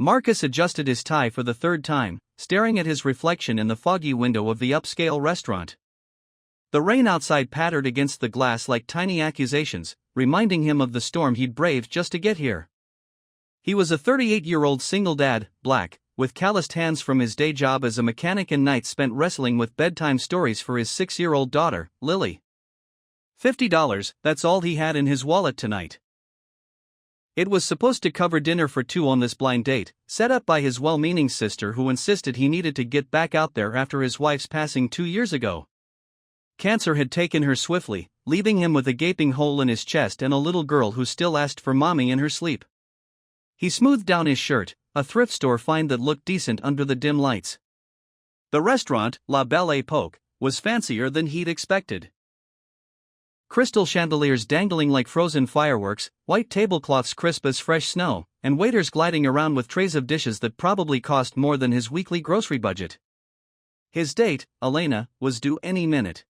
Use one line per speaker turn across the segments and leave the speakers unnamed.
Marcus adjusted his tie for the third time, staring at his reflection in the foggy window of the upscale restaurant. The rain outside pattered against the glass like tiny accusations, reminding him of the storm he'd braved just to get here. He was a 38-year-old single dad, black, with calloused hands from his day job as a mechanic and nights spent wrestling with bedtime stories for his 6-year-old daughter, Lily. $50, that's all he had in his wallet tonight. It was supposed to cover dinner for two on this blind date, set up by his well-meaning sister who insisted he needed to get back out there after his wife's passing 2 years ago. Cancer had taken her swiftly, leaving him with a gaping hole in his chest and a little girl who still asked for mommy in her sleep. He smoothed down his shirt, a thrift store find that looked decent under the dim lights. The restaurant, La Belle Époque, was fancier than he'd expected. Crystal chandeliers dangling like frozen fireworks, white tablecloths crisp as fresh snow, and waiters gliding around with trays of dishes that probably cost more than his weekly grocery budget. His date, Elena, was due any minute.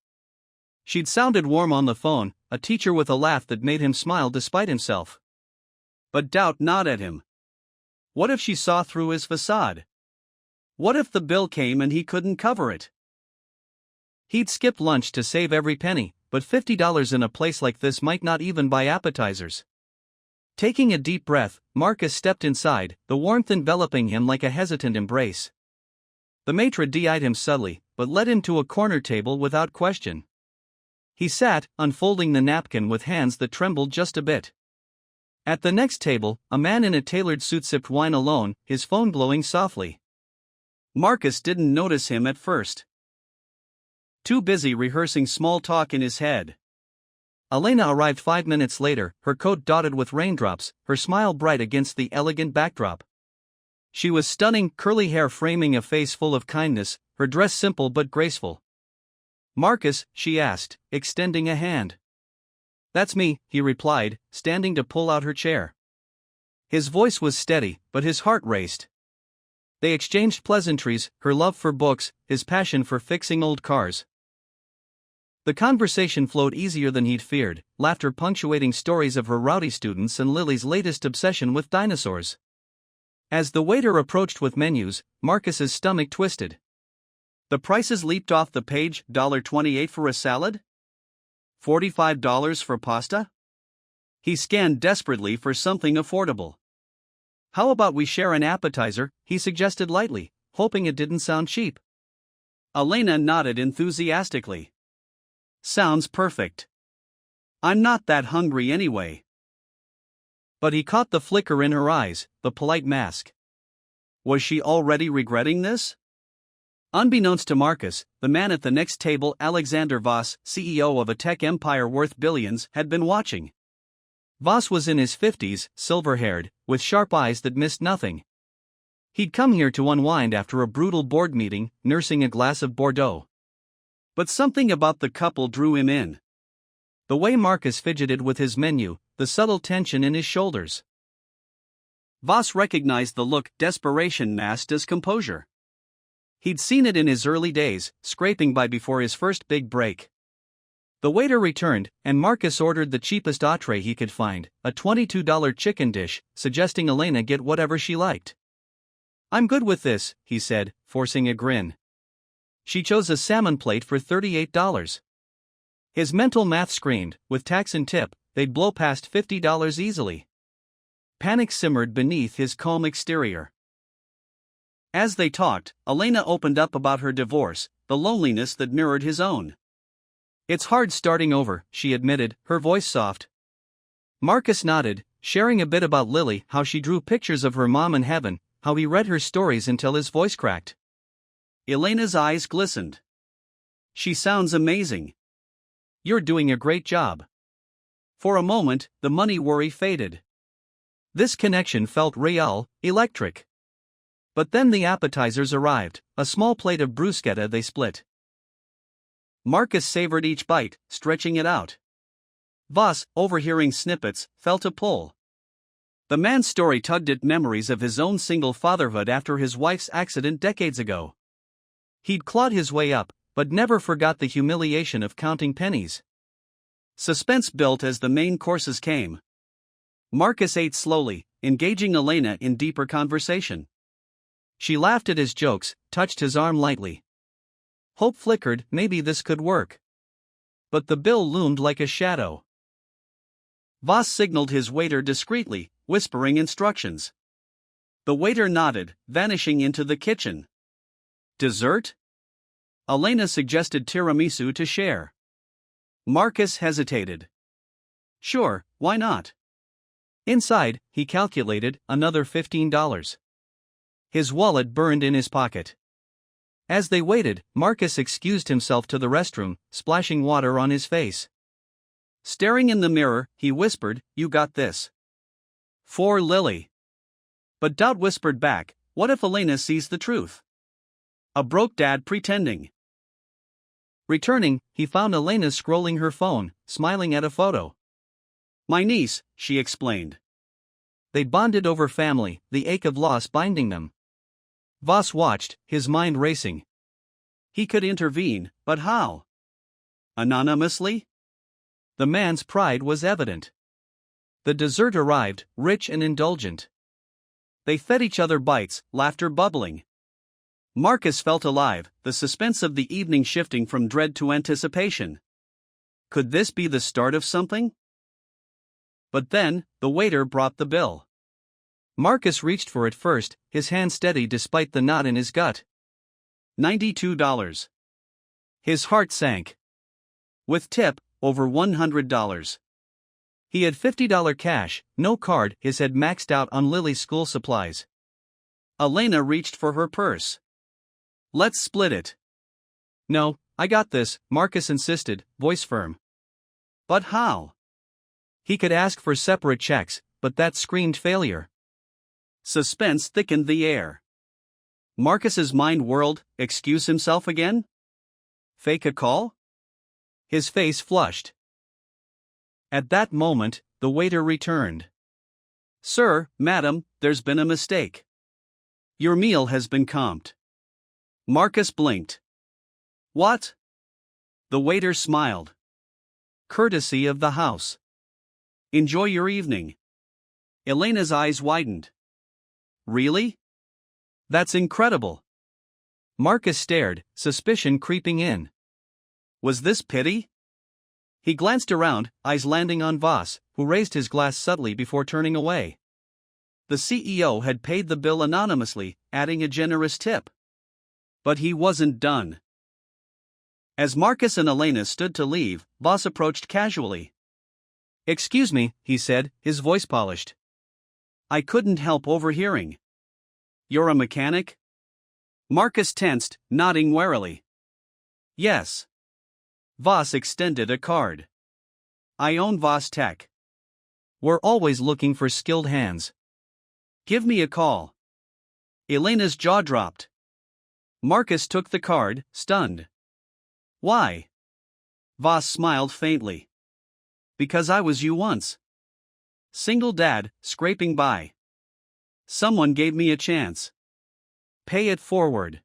She'd sounded warm on the phone, a teacher with a laugh that made him smile despite himself. But doubt gnawed at him. What if she saw through his facade? What if the bill came and he couldn't cover it? He'd skipped lunch to save every penny, but $50 in a place like this might not even buy appetizers. Taking a deep breath, Marcus stepped inside, the warmth enveloping him like a hesitant embrace. The maitre d'-eyed him subtly, but led him to a corner table without question. He sat, unfolding the napkin with hands that trembled just a bit. At the next table, a man in a tailored suit sipped wine alone, his phone glowing softly. Marcus didn't notice him at first. Too busy rehearsing small talk in his head. Elena arrived 5 minutes later, her coat dotted with raindrops, her smile bright against the elegant backdrop. She was stunning, curly hair framing a face full of kindness, her dress simple but graceful. "Marcus?" she asked, extending a hand. "That's me," he replied, standing to pull out her chair. His voice was steady, but his heart raced. They exchanged pleasantries, her love for books, his passion for fixing old cars. The conversation flowed easier than he'd feared, laughter punctuating stories of her rowdy students and Lily's latest obsession with dinosaurs. As the waiter approached with menus, Marcus's stomach twisted. The prices leaped off the page, $1.28 for a salad? $45 for pasta? He scanned desperately for something affordable. "How about we share an appetizer?" he suggested lightly, hoping it didn't sound cheap. Elena nodded enthusiastically. "Sounds perfect. I'm not that hungry anyway." But he caught the flicker in her eyes, the polite mask. Was she already regretting this? Unbeknownst to Marcus, the man at the next table, Alexander Voss, CEO of a tech empire worth billions, had been watching. Voss was in his 50s, silver-haired, with sharp eyes that missed nothing. He'd come here to unwind after a brutal board meeting, nursing a glass of Bordeaux. But something about the couple drew him in. The way Marcus fidgeted with his menu, the subtle tension in his shoulders. Voss recognized the look, desperation masked as composure. He'd seen it in his early days, scraping by before his first big break. The waiter returned, and Marcus ordered the cheapest entree he could find, a $22 chicken dish, suggesting Elena get whatever she liked. "I'm good with this," he said, forcing a grin. She chose a salmon plate for $38. His mental math screamed, with tax and tip, they'd blow past $50 easily. Panic simmered beneath his calm exterior. As they talked, Elena opened up about her divorce, the loneliness that mirrored his own. "It's hard starting over," she admitted, her voice soft. Marcus nodded, sharing a bit about Lily, how she drew pictures of her mom in heaven, how he read her stories until his voice cracked. Elena's eyes glistened. "She sounds amazing. You're doing a great job." For a moment, the money worry faded. This connection felt real, electric. But then the appetizers arrived, a small plate of bruschetta they split. Marcus savored each bite, stretching it out. Voss, overhearing snippets, felt a pull. The man's story tugged at memories of his own single fatherhood after his wife's accident decades ago. He'd clawed his way up, but never forgot the humiliation of counting pennies. Suspense built as the main courses came. Marcus ate slowly, engaging Elena in deeper conversation. She laughed at his jokes, touched his arm lightly. Hope flickered, maybe this could work. But the bill loomed like a shadow. Voss signaled his waiter discreetly, whispering instructions. The waiter nodded, vanishing into the kitchen. Dessert? Elena suggested tiramisu to share. Marcus hesitated. Sure, why not? Inside, he calculated, another $15. His wallet burned in his pocket. As they waited, Marcus excused himself to the restroom, splashing water on his face. Staring in the mirror, he whispered, "You got this." For Lily. But doubt whispered back, what if Elena sees the truth? A broke dad pretending. Returning, he found Elena scrolling her phone, smiling at a photo. My niece, she explained. They bonded over family, the ache of loss binding them. Voss watched, his mind racing. He could intervene, but how? Anonymously? The man's pride was evident. The dessert arrived, rich and indulgent. They fed each other bites, laughter bubbling. Marcus felt alive, the suspense of the evening shifting from dread to anticipation. Could this be the start of something? But then, the waiter brought the bill. Marcus reached for it first, his hand steady despite the knot in his gut. $92. His heart sank. With tip, over $100. He had $50 cash, no card, his head maxed out on Lily's school supplies. Elena reached for her purse. Let's split it. No, I got this, Marcus insisted, voice firm. But how? He could ask for separate checks, but that screamed failure. Suspense thickened the air. Marcus's mind whirled, excuse himself again? Fake a call? His face flushed. At that moment, the waiter returned. Sir, madam, there's been a mistake. Your meal has been comped. Marcus blinked. What? The waiter smiled. Courtesy of the house. Enjoy your evening. Elena's eyes widened. Really? That's incredible. Marcus stared, suspicion creeping in. Was this pity? He glanced around, eyes landing on Voss, who raised his glass subtly before turning away. The CEO had paid the bill anonymously, adding a generous tip. But he wasn't done. As Marcus and Elena stood to leave, Voss approached casually. Excuse me, he said, his voice polished. I couldn't help overhearing. You're a mechanic? Marcus tensed, nodding warily. Yes. Voss extended a card. I own Voss Tech. We're always looking for skilled hands. Give me a call. Elena's jaw dropped. Marcus took the card, stunned. Why? Voss smiled faintly. Because I was you once. Single dad, scraping by. Someone gave me a chance. Pay it forward.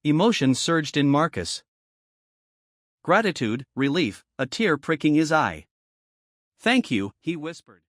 Emotion surged in Marcus. Gratitude, relief, a tear pricking his eye. Thank you, he whispered.